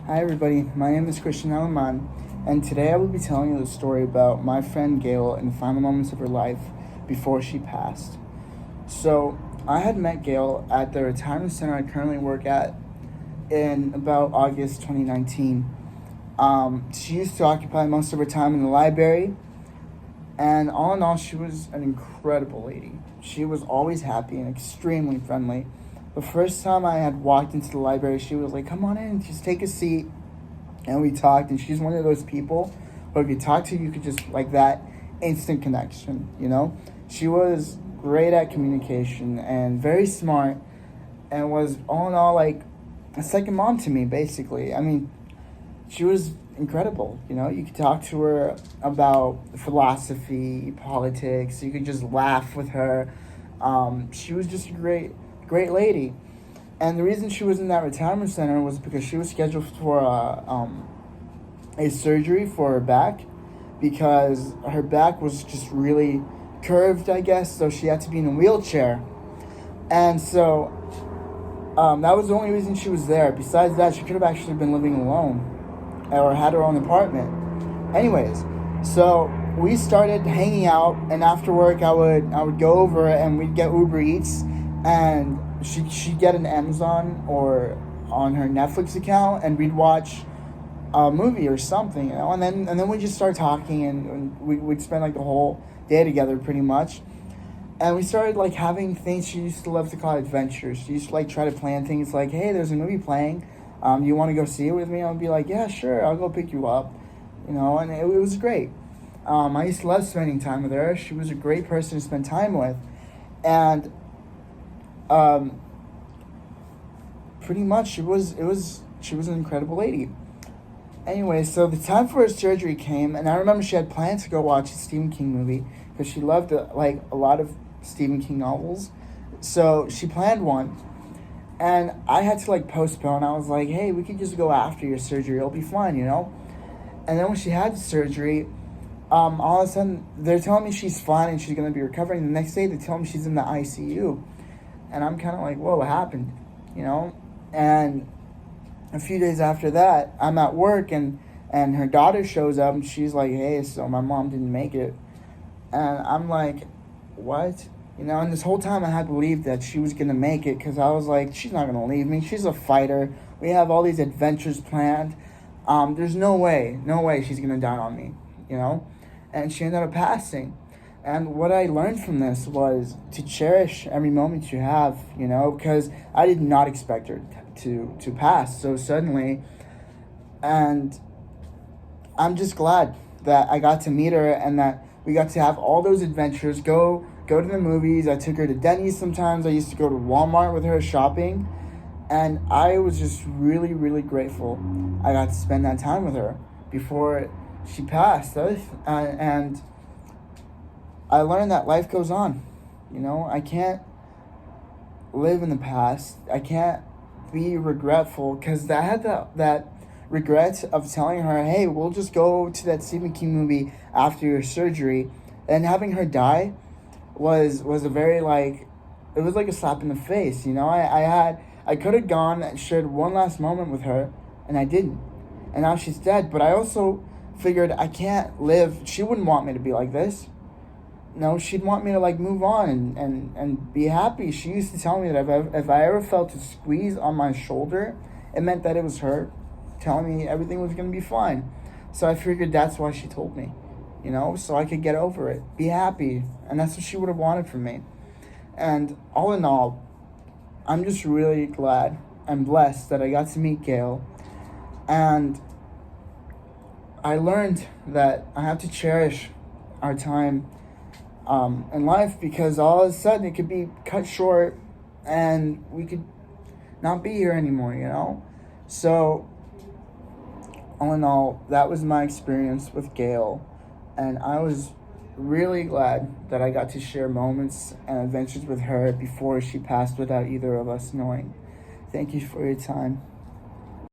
Hi everybody, my name is Christian Alaman, and today I will be telling you the story about my friend Gail in the final moments of her life before she passed. So, I had met Gail at the retirement center I currently work at in about August 2019. She used to occupy most of her time in the library, and all in all, she was an incredible lady. She was always happy and extremely friendly. The first time I had walked into the library, she was like, "Come on in, just take a seat." And we talked, and she's one of those people who, if you talk to, you could just, like that, instant connection, you know? She was great at communication and very smart, and was, all in all, like a second mom to me, basically. I mean, she was incredible. You know, you could talk to her about philosophy, politics. You could just laugh with her. She was just a great lady. And the reason she was in that retirement center was because she was scheduled for a surgery for her back, because her back was just really curved, I guess. So she had to be in a wheelchair. And so that was the only reason she was there. Besides that, she could have actually been living alone or had her own apartment. Anyways, so we started hanging out, and after work, I would go over and we'd get Uber Eats, and she'd get an Amazon or on her Netflix account, and we'd watch a movie or something, you know, and then we just start talking, and we'd spend like the whole day together pretty much. And we started like having things she used to love to call adventures. She used to like try to plan things like, "Hey, there's a movie playing. You want to go see it with me?" I'll be like, "Yeah, sure, I'll go pick you up." You know, and it was great. I used to love spending time with her. She was a great person to spend time with. And pretty much she was an incredible lady. Anyway, so the time for her surgery came, and I remember she had planned to go watch a Stephen King movie because she loved like a lot of Stephen King novels. So she planned one, and I had to like postpone. I was like, "Hey, we could just go after your surgery. It'll be fun, you know." And then when she had the surgery, all of a sudden they're telling me she's fine and she's gonna be recovering. The next day they tell me she's in the ICU, and I'm kind of like, "Whoa, what happened?" You know. And a few days after that, I'm at work, and her daughter shows up, and she's like, "Hey, so my mom didn't make it." And I'm like, "What?" You know, and this whole time I had believed that she was going to make it, because I was like, she's not going to leave me. She's a fighter. We have all these adventures planned. There's no way she's going to die on me, you know? And she ended up passing. And what I learned from this was to cherish every moment you have, you know, because I did not expect her to pass so suddenly. And I'm just glad that I got to meet her, and that we got to have all those adventures, go to the movies. I took her to Denny's sometimes. I used to go to Walmart with her shopping. And I was just really, really grateful I got to spend that time with her before she passed. And I learned that life goes on. You know, I can't live in the past. I can't be regretful, because I had that regret of telling her, "Hey, we'll just go to that Stephen King movie after your surgery," and having her die was a very like, it was like a slap in the face. You know, I could have gone and shared one last moment with her, and I didn't, and now she's dead. But I also figured I can't live. She wouldn't want me to be like this. No, she'd want me to like move on and be happy. She used to tell me that if I ever felt a squeeze on my shoulder, it meant that it was her telling me everything was going to be fine. So I figured that's why she told me, you know, so I could get over it, be happy. And that's what she would have wanted from me. And all in all, I'm just really glad and blessed that I got to meet Gail. And I learned that I have to cherish our time in life, because all of a sudden it could be cut short and we could not be here anymore, you know? So, all in all, that was my experience with Gail, and I was really glad that I got to share moments and adventures with her before she passed without either of us knowing. Thank you for your time.